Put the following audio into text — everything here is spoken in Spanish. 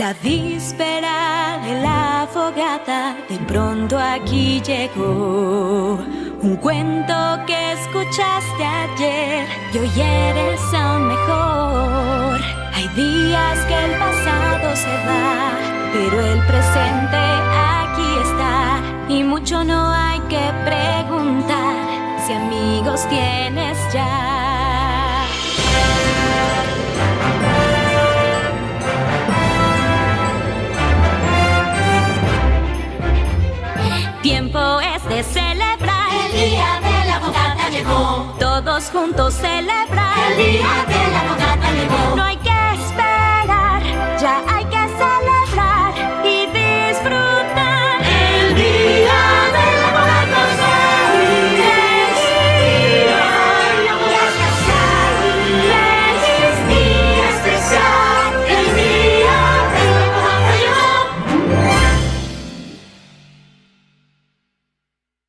La víspera de la fogata de pronto aquí llegó. Un cuento que escuchaste ayer y hoy eres aún mejor. Hay días que el pasado se va, pero el presente aquí está. Y mucho no hay que preguntar si amigos tienes ya. Tiempo es de celebrar. El día de la fogata llegó. Todos juntos celebrar. El día de la fogata